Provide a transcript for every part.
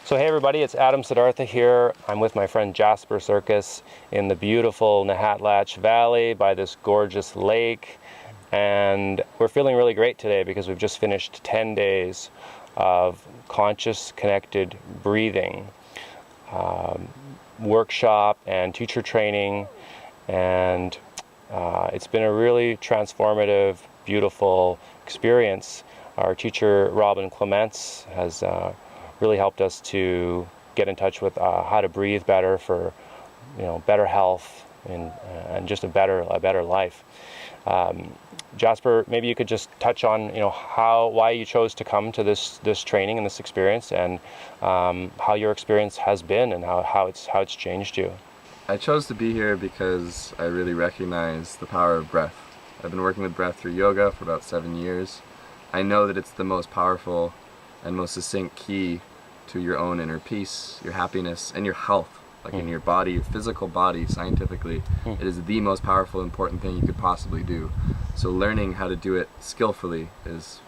So hey everybody, it's Adam Siddhartha here. I'm with my friend Jasper Circus in the beautiful Nahatlatch Valley by this gorgeous lake. And we're feeling really great today because we've just finished 10 days of conscious connected breathing workshop and teacher training. And it's been a really transformative, beautiful experience. Our teacher, Robin Clements, has really helped us to get in touch with how to breathe better for, better health and just a better life. Jasper, maybe you could just touch on, why you chose to come to this training and this experience, and how your experience has been and how it's changed you. I chose to be here because I really recognize the power of breath. I've been working with breath through yoga for about 7 years. I know that it's the most powerful and most succinct key to your own inner peace, your happiness, and your health. Like in your body, your physical body, scientifically, it is the most powerful, important thing you could possibly do. So learning how to do it skillfully is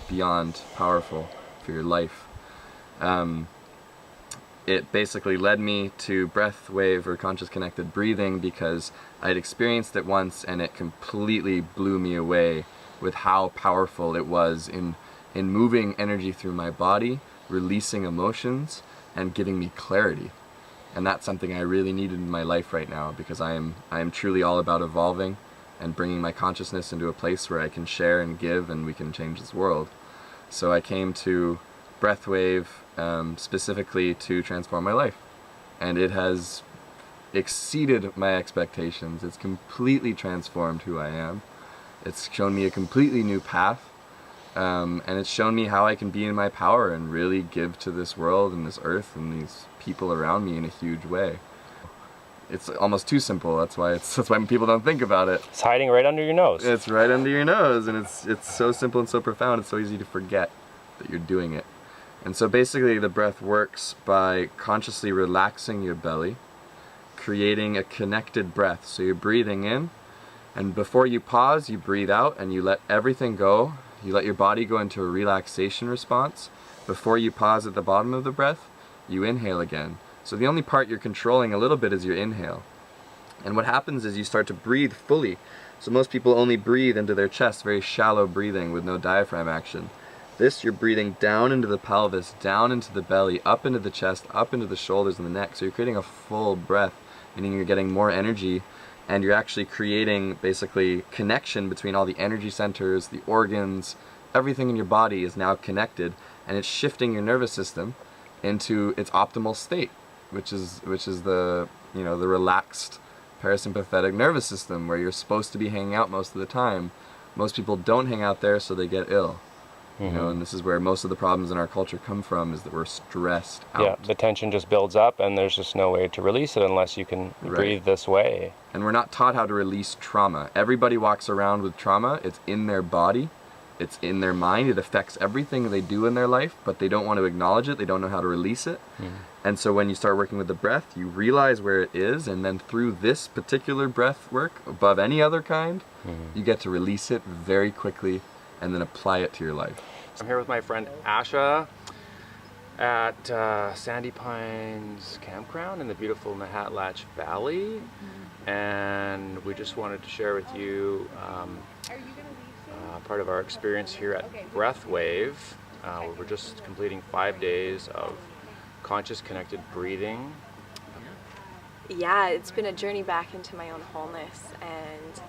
beyond powerful for your life. It basically led me to BreathWave, or conscious connected breathing, because I had experienced it once and it completely blew me away with how powerful it was in moving energy through my body, releasing emotions, and giving me clarity. And that's something I really needed in my life right now, because I am truly all about evolving and bringing my consciousness into a place where I can share and give, and we can change this world. So I came to BreathWave specifically to transform my life, and it has exceeded my expectations. It's completely transformed who I am. It's shown me a completely new path, and it's shown me how I can be in my power and really give to this world and this earth and these people around me in a huge way. It's almost too simple. That's why people don't think about it. It's hiding right under your nose. It's right under your nose, and it's so simple and so profound. It's so easy to forget that you're doing it. And so basically the breath works by consciously relaxing your belly, creating a connected breath. So you're breathing in, and before you pause, you breathe out and you let everything go. You let your body go into a relaxation response. Before you pause at the bottom of the breath, you inhale again. So the only part you're controlling a little bit is your inhale. And what happens is you start to breathe fully. So most people only breathe into their chest, very shallow breathing with no diaphragm action. This, you're breathing down into the pelvis, down into the belly, up into the chest, up into the shoulders and the neck. So you're creating a full breath, meaning you're getting more energy, and you're actually creating basically connection between all the energy centers, the organs, everything in your body is now connected, and it's shifting your nervous system into its optimal state, which is the the relaxed parasympathetic nervous system, where you're supposed to be hanging out most of the time. Most people don't hang out there, so they get ill. And this is where most of the problems in our culture come from, is that we're stressed out. Yeah, the tension just builds up, and there's just no way to release it unless you can breathe this way. And we're not taught how to release trauma. Everybody walks around with trauma. It's in their body. It's in their mind. It affects everything they do in their life, but they don't want to acknowledge it. They don't know how to release it. And so when you start working with the breath, you realize where it is, and then through this particular breath work, above any other kind, you get to release it very quickly and then apply it to your life. I'm here with my friend Asha at Sandy Pines Campground in the beautiful Nahatlatch Valley, and we just wanted to share with you part of our experience here at BreathWave, where we're just completing 5 days of conscious connected breathing. Yeah, it's been a journey back into my own wholeness and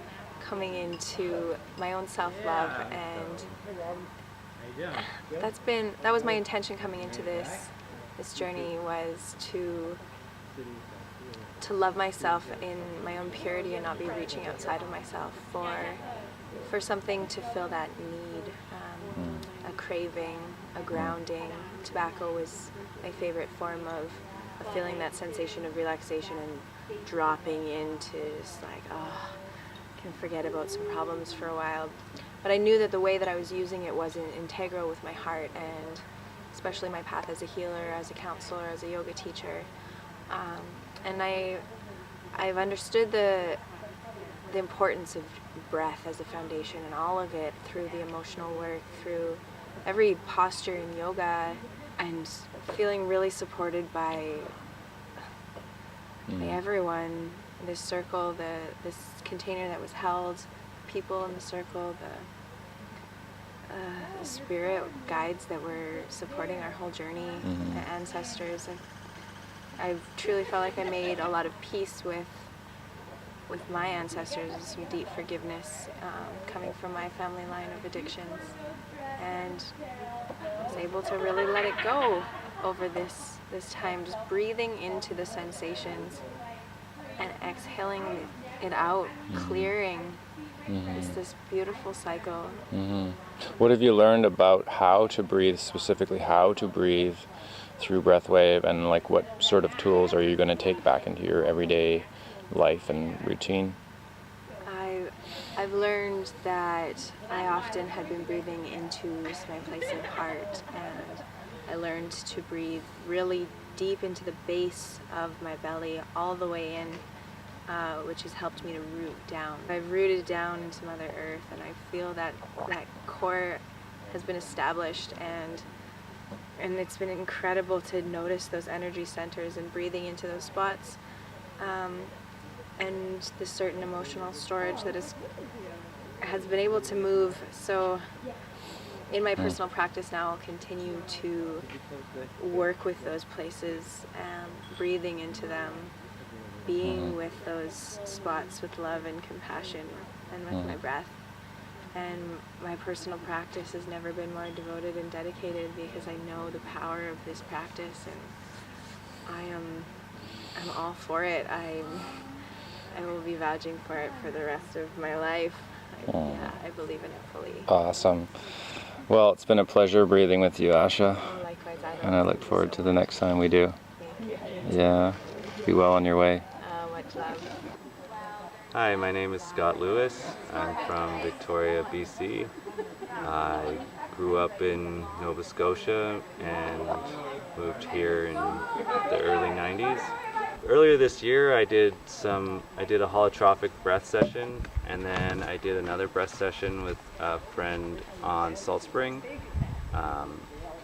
coming into my own self-love, and that was my intention coming into this journey, was to love myself in my own purity and not be reaching outside of myself for something to fill that need, a craving, a grounding. Tobacco was my favorite form of feeling that sensation of relaxation and dropping into just like, can forget about some problems for a while. But I knew that the way that I was using it wasn't integral with my heart, and especially my path as a healer, as a counselor, as a yoga teacher. And I've understood the importance of breath as a foundation, and all of it through the emotional work, through every posture in yoga. and feeling really supported by everyone. This circle, this container that was held, people in the circle, the spirit guides that were supporting our whole journey, the ancestors. And I truly felt like I made a lot of peace with my ancestors, some deep forgiveness coming from my family line of addictions, and I was able to really let it go over this time, just breathing into the sensations and exhaling it out, clearing. It's this beautiful cycle. What have you learned about how to breathe, specifically how to breathe through BreathWave, and like what sort of tools are you going to take back into your everyday life and routine? I've learned that I often had been breathing into my place in heart, and I learned to breathe really deep into the base of my belly, all the way in, which has helped me to root down. I've rooted down into Mother Earth, and I feel that core has been established, and it's been incredible to notice those energy centers and breathing into those spots, and this certain emotional storage that has been able to move. So in my personal practice now, I'll continue to work with those places, breathing into them, being with those spots with love and compassion, and with my breath. And my personal practice has never been more devoted and dedicated, because I know the power of this practice, and I'm all for it. I will be vouching for it for the rest of my life. I believe in it fully. Awesome. Well, it's been a pleasure breathing with you, Asha. Likewise, And I look forward to the next time we do. Thank you. Yeah. Be well on your way. Much love. Hi, my name is Scott Lewis. I'm from Victoria, BC. I grew up in Nova Scotia and moved here in the early 90s. Earlier this year I did a holotropic breath session, and then I did another breath session with a friend on Salt Spring,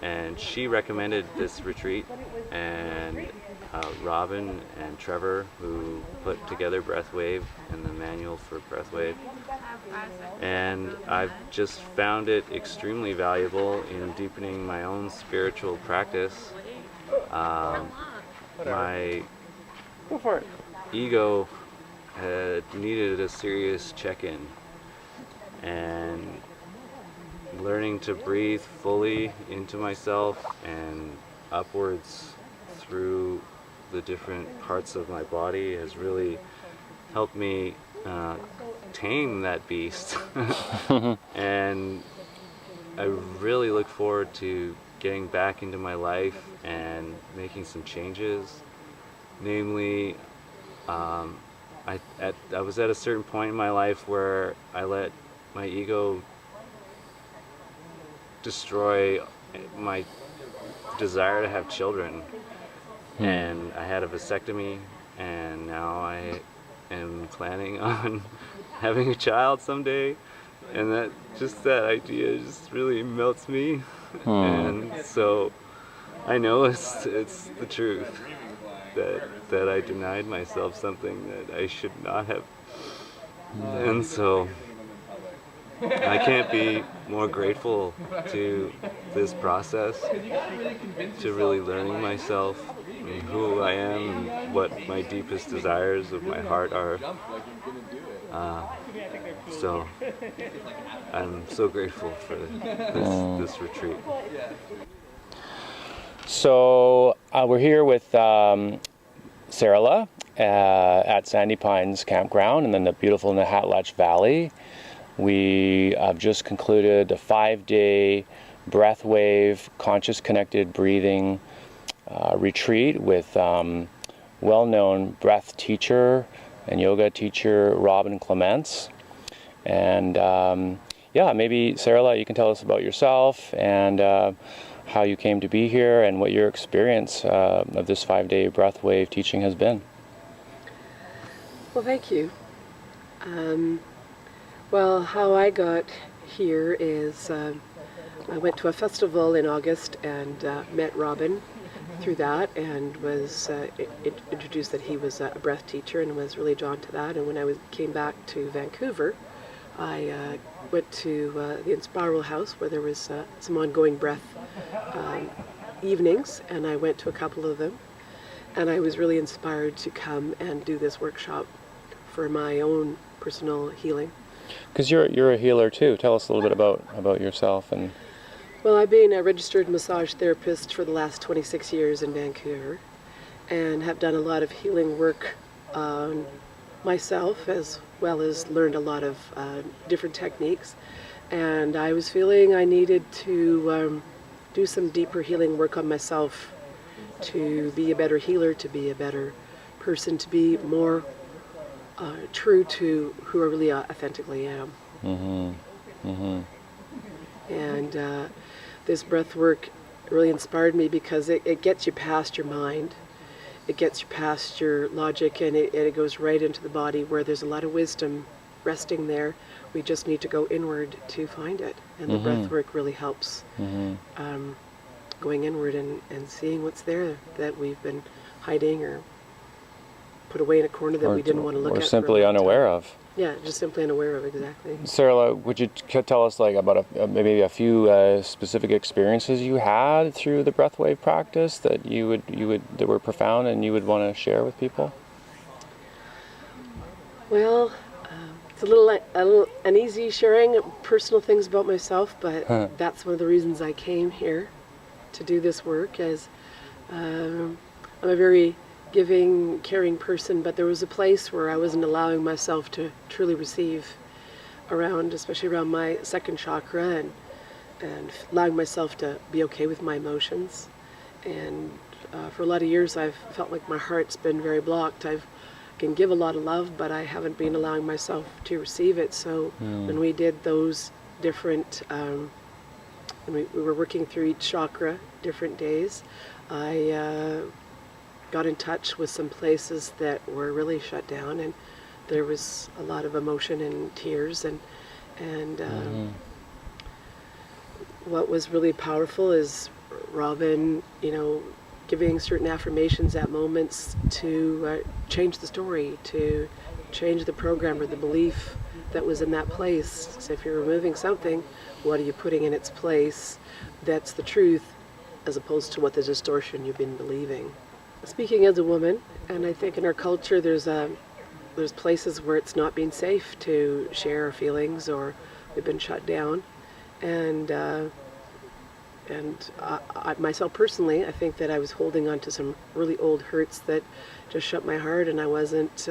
and she recommended this retreat, and Robin and Trevor, who put together BreathWave and the manual for BreathWave, and I've just found it extremely valuable in deepening my own spiritual practice. My ego had needed a serious check-in, and learning to breathe fully into myself and upwards through the different parts of my body has really helped me tame that beast. And I really look forward to getting back into my life and making some changes. Namely, I was at a certain point in my life where I let my ego destroy my desire to have children. And I had a vasectomy, and now I am planning on having a child someday, and that idea just really melts me. And so I know it's the truth that I denied myself something that I should not have. And so I can't be more grateful to this process, to really learning myself and who I am and what my deepest desires of my heart are. So I'm so grateful for this retreat. So we're here with Sarala at Sandy Pines Campground and then the beautiful Nahatlatch Valley. We have just concluded a 5-day BreathWave conscious connected breathing retreat with well-known breath teacher and yoga teacher Robin Clements. And maybe Sarala, you can tell us about yourself and how you came to be here and what your experience of this 5-day BreathWave teaching has been. Well, thank you. Well, how I got here is I went to a festival in August and met Robin through that, and was introduced that he was a breath teacher, and was really drawn to that. And when I came back to Vancouver, I went to the Inspiral House, where there was some ongoing breath evenings, and I went to a couple of them, and I was really inspired to come and do this workshop for my own personal healing. Because you're a healer too. Tell us a little bit about yourself. And Well, I've been a registered massage therapist for the last 26 years in Vancouver, and have done a lot of healing work on myself, as well as learned a lot of different techniques. And I was feeling I needed to do some deeper healing work on myself, to be a better healer, to be a better person, to be more true to who I really authentically am. And this breath work really inspired me because it gets you past your mind. It gets you past your logic, and it goes right into the body, where there's a lot of wisdom resting there. We just need to go inward to find it. And the breath work really helps going inward and seeing what's there that we've been hiding or put away in a corner that we didn't want to look at. Or simply unaware of. Yeah, just simply unaware of, exactly. Sarah, would you tell us about maybe a few specific experiences you had through the BreathWave practice that that were profound and you would want to share with people? Well, it's a little uneasy sharing personal things about myself, but that's one of the reasons I came here to do this work. As I'm a very giving, caring person, but there was a place where I wasn't allowing myself to truly receive especially around my second chakra, and allowing myself to be okay with my emotions. And for a lot of years I've felt like my heart's been very blocked. I can give a lot of love, but I haven't been allowing myself to receive it. So when we did those different, when we were working through each chakra different days, I got in touch with some places that were really shut down, and there was a lot of emotion and tears, and what was really powerful is Robin, giving certain affirmations at moments to change the story, to change the program or the belief that was in that place. So if you're removing something, what are you putting in its place that's the truth, as opposed to what the distortion you've been believing? Speaking as a woman, and I think in our culture there's places where it's not been safe to share our feelings, or we've been shut down. And I myself personally, I think that I was holding on to some really old hurts that just shut my heart, and I wasn't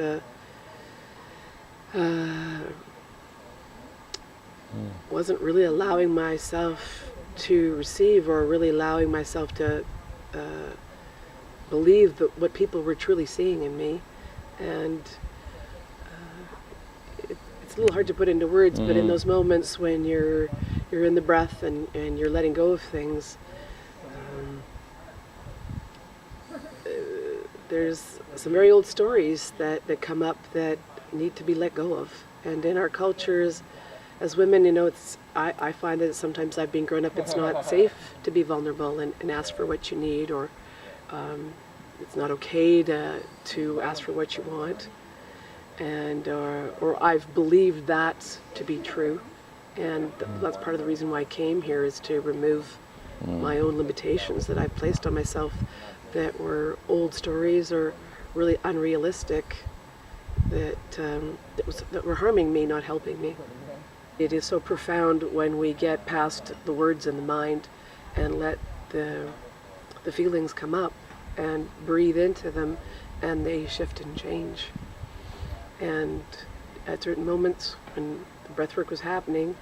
really allowing myself to receive, or really allowing myself to believe what people were truly seeing in me. And it's a little hard to put into words, but in those moments when you're in the breath and you're letting go of things, there's some very old stories that come up that need to be let go of. And in our cultures, as women, I find that sometimes I've been grown up, it's not safe to be vulnerable and ask for what you need, or it's not okay to ask for what you want, and or I've believed that to be true, and that's part of the reason why I came here, is to remove my own limitations that I've placed on myself, that were old stories or really unrealistic, that were harming me, not helping me. It is so profound when we get past the words in the mind and let the feelings come up and breathe into them, and they shift and change. And at certain moments when the breathwork was happening,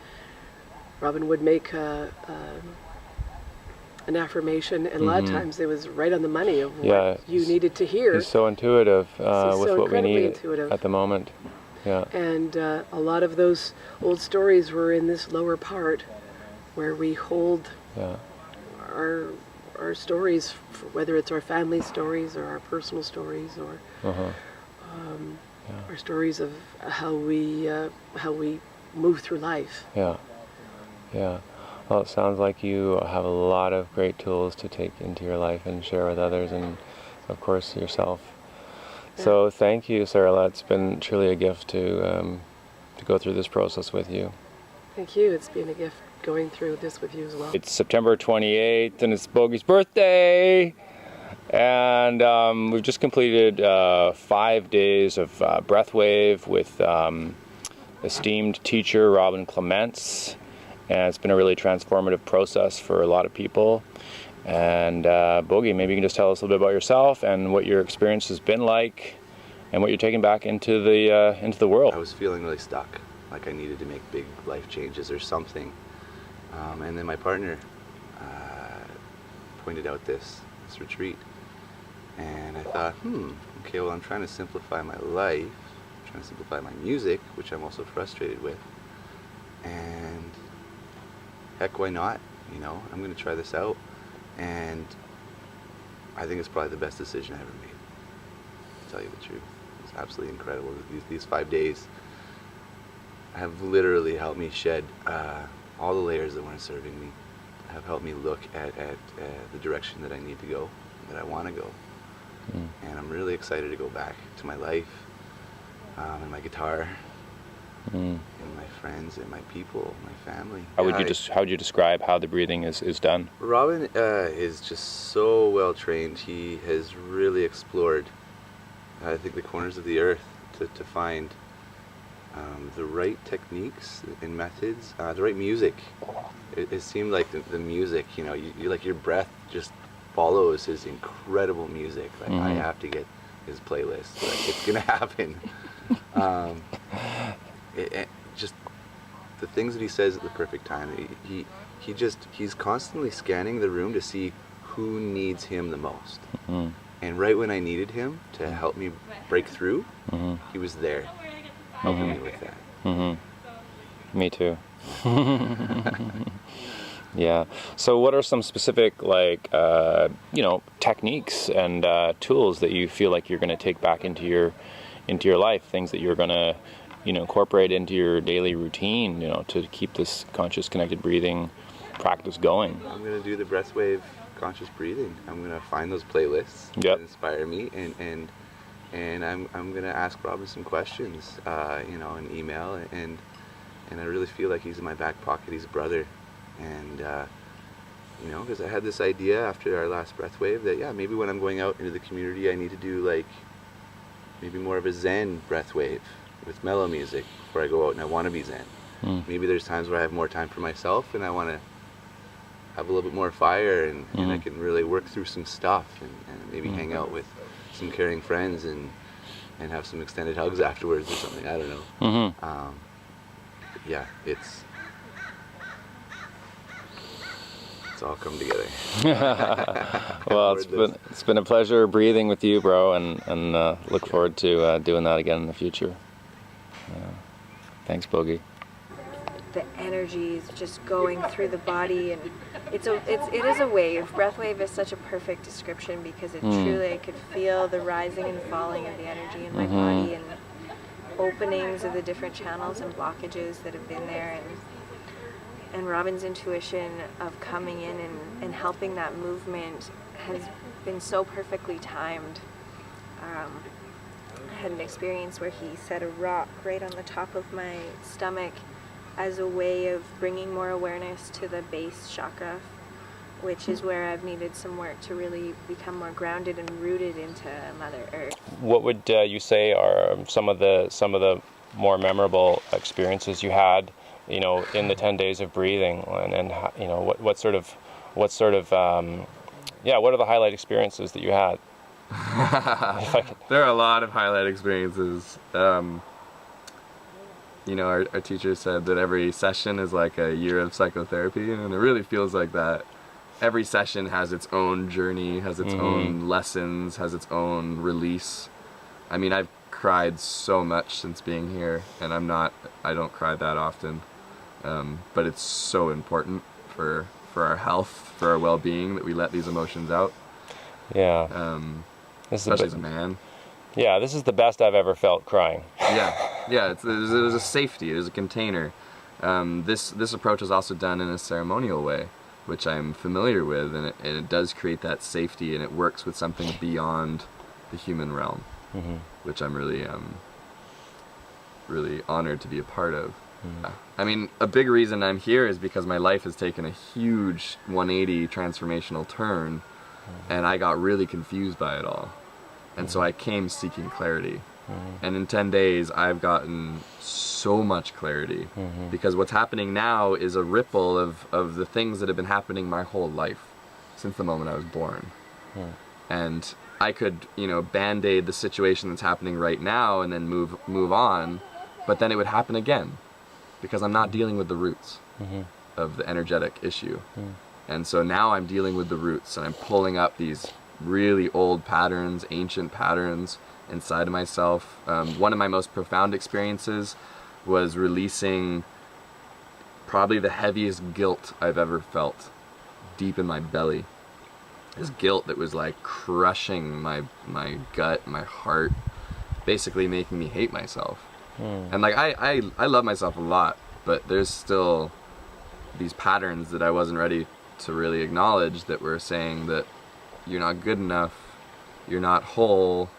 Robin would make an affirmation, and a lot of times it was right on the money of what you needed to hear. He's so intuitive with so what we need intuitive at the moment. Yeah. And a lot of those old stories were in this lower part, where we hold our stories, whether it's our family stories or our personal stories, or our stories of how we move through life. Yeah. Well, it sounds like you have a lot of great tools to take into your life and share with others, and of course yourself. So thank you, Sarah. It's been truly a gift to go through this process with you. Thank you. It's been a gift going through this with you as well. It's September 28th, and it's Bogey's birthday. And we've just completed 5 days of BreathWave with esteemed teacher Robin Clements. And it's been a really transformative process for a lot of people. And Bogey, maybe you can just tell us a little bit about yourself and what your experience has been like and what you're taking back into the world. I was feeling really stuck, like I needed to make big life changes or something. And then my partner pointed out this retreat. And I thought, okay, well, I'm trying to simplify my life, I'm trying to simplify my music, which I'm also frustrated with. And heck, why not? You know, I'm going to try this out. And I think it's probably the best decision I ever made, to tell you the truth. It's absolutely incredible. These 5 days have literally helped me shed all the layers that weren't serving me, have helped me look at the direction that I need to go, that I want to go. And I'm really excited to go back to my life, and my guitar, and my friends, and my people, my family. How would you describe how the breathing is done? Robin is just so well trained. He has really explored, I think, the corners of the earth to find the right techniques and methods, the right music. It seemed like the music, you know, you like your breath just follows his incredible music. Like I have to get his playlist. Like it's gonna happen. Just the things that he says at the perfect time. He's constantly scanning the room to see who needs him the most. And right when I needed him to help me break through, he was there helping me with that. Me too. Yeah. So what are some specific, techniques and tools that you feel like you're going to take back into your life, things that you're going to, incorporate into your daily routine, to keep this conscious connected breathing practice going? I'm going to do the BreathWave conscious breathing. I'm going to find those playlists that inspire me, and I'm going to ask Robin some questions, in email, and I really feel like he's in my back pocket. He's a brother. And, because I had this idea after our last BreathWave that, maybe when I'm going out into the community, I need to do, maybe more of a Zen BreathWave with mellow music before I go out and I want to be Zen. Maybe there's times where I have more time for myself and I want to have a little bit more fire and I can really work through some stuff and maybe hang out with some caring friends and have some extended hugs afterwards or something. I don't know. It's all come together. Well, it's been a pleasure breathing with you, bro, and look forward to doing that again in the future. Thanks, Bogey. The energy is just going through the body, and it is a wave. BreathWave is such a perfect description because it truly, I could feel the rising and falling of the energy in my body and openings of the different channels and blockages that have been there, and Robin's intuition of coming in and helping that movement has been so perfectly timed. I had an experience where he set a rock right on the top of my stomach as a way of bringing more awareness to the base chakra, which is where I've needed some work to really become more grounded and rooted into Mother Earth. What would you say are some of the more memorable experiences you had, in the 10 days of breathing, and what are the highlight experiences that you had? There are a lot of highlight experiences. Our teacher said that every session is like a year of psychotherapy, and it really feels like that. Every session has its own journey, has its own lessons, has its own release. I mean, I've cried so much since being here, and I don't cry that often. But it's so important for our health, for our well-being, that we let these emotions out. Yeah. Especially as a man. Yeah, this is the best I've ever felt crying. Yeah. There's a safety, there's a container. This approach is also done in a ceremonial way, which I'm familiar with, and it does create that safety, and it works with something beyond the human realm, which I'm really really honored to be a part of. I mean, a big reason I'm here is because my life has taken a huge 180 transformational turn, and I got really confused by it all. And so I came seeking clarity. And in 10 days, I've gotten so much clarity, because what's happening now is a ripple of the things that have been happening my whole life, since the moment I was born. And I could, band-aid the situation that's happening right now and then move on, but then it would happen again, because I'm not dealing with the roots of the energetic issue. And so now I'm dealing with the roots, and I'm pulling up these really old patterns, ancient patterns inside of myself. One of my most profound experiences was releasing probably the heaviest guilt I've ever felt deep in my belly. This guilt that was like crushing my gut, my heart, basically making me hate myself. And like I love myself a lot, but there's still these patterns that I wasn't ready to really acknowledge, that were saying that you're not good enough, you're not whole,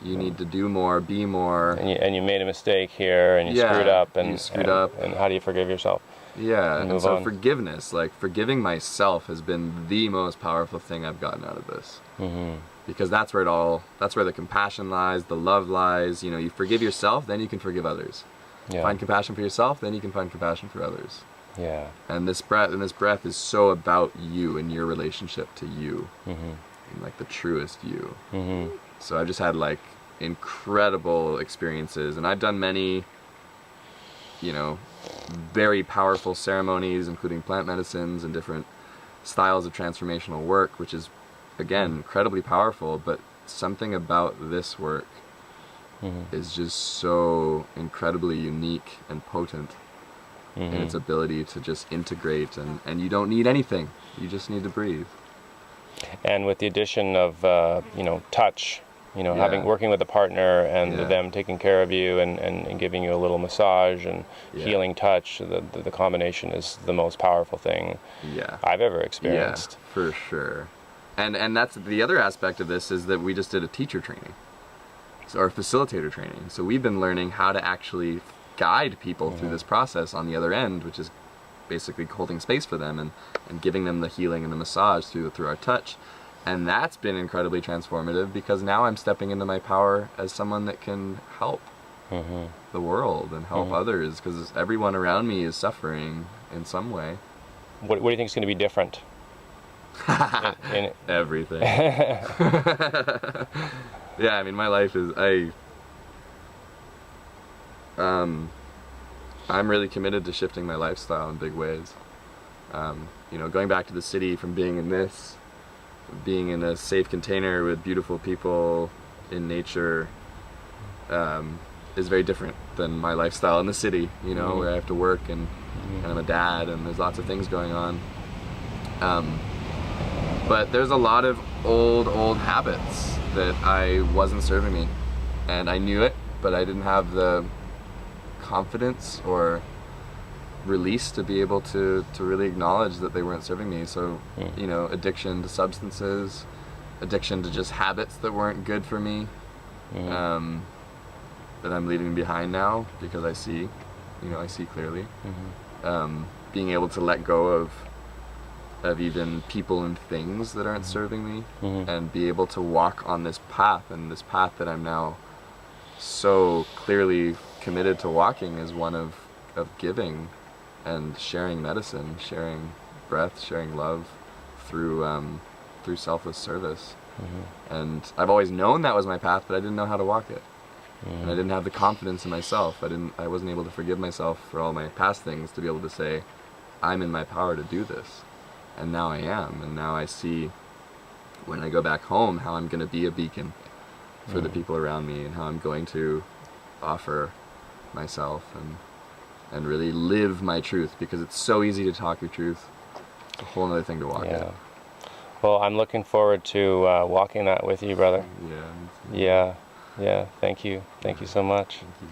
you need to do more, be more. And you made a mistake here, and you screwed up, and and how do you forgive yourself? Yeah, and so on. forgiveness, like forgiving myself, has been the most powerful thing I've gotten out of this. Because that's where the compassion lies, the love lies. You forgive yourself, then you can forgive others. Find compassion for yourself, then you can find compassion for others. Yeah. And this breath is so about you and your relationship to you, and like the truest you. So I've just had like incredible experiences, and I've done many, very powerful ceremonies, including plant medicines and different styles of transformational work, which is, again, incredibly powerful. But something about this work is just so incredibly unique and potent in its ability to just integrate, and you don't need anything, you just need to breathe. And with the addition of touch, working with a partner, and them taking care of you, and giving you a little massage and healing touch, the combination is the most powerful thing I've ever experienced. Yeah, for sure. And that's the other aspect of this, is that we just did a teacher training, or facilitator training. So we've been learning how to actually guide people through this process on the other end, which is basically holding space for them and giving them the healing and the massage through our touch. And that's been incredibly transformative, because now I'm stepping into my power as someone that can help the world and help others, because everyone around me is suffering in some way. What do you think is going to be different? in Everything. Yeah, I mean, my life is, I'm really committed to shifting my lifestyle in big ways. Going back to the city from being in a safe container with beautiful people in nature, is very different than my lifestyle in the city, where I have to work and I'm a dad and there's lots of things going on. But there's a lot of old habits that I wasn't serving me, and I knew it, but I didn't have the confidence or release to be able to really acknowledge that they weren't serving me. So addiction to substances, addiction to just habits that weren't good for me, that I'm leaving behind now, because I see clearly. Being able to let go of even people and things that aren't serving me, and be able to walk on this path, and this path that I'm now so clearly committed to walking is one of giving and sharing medicine, sharing breath, sharing love through selfless service. And I've always known that was my path, but I didn't know how to walk it. And I didn't have the confidence in myself. I wasn't able to forgive myself for all my past things, to be able to say, I'm in my power to do this. And now I am. And now I see, when I go back home, how I'm going to be a beacon for the people around me, and how I'm going to offer myself and really live my truth, because it's so easy to talk your truth. It's a whole other thing to walk it. Well, I'm looking forward to walking that with you, brother. Yeah. Yeah. Thank you so much. Thank you.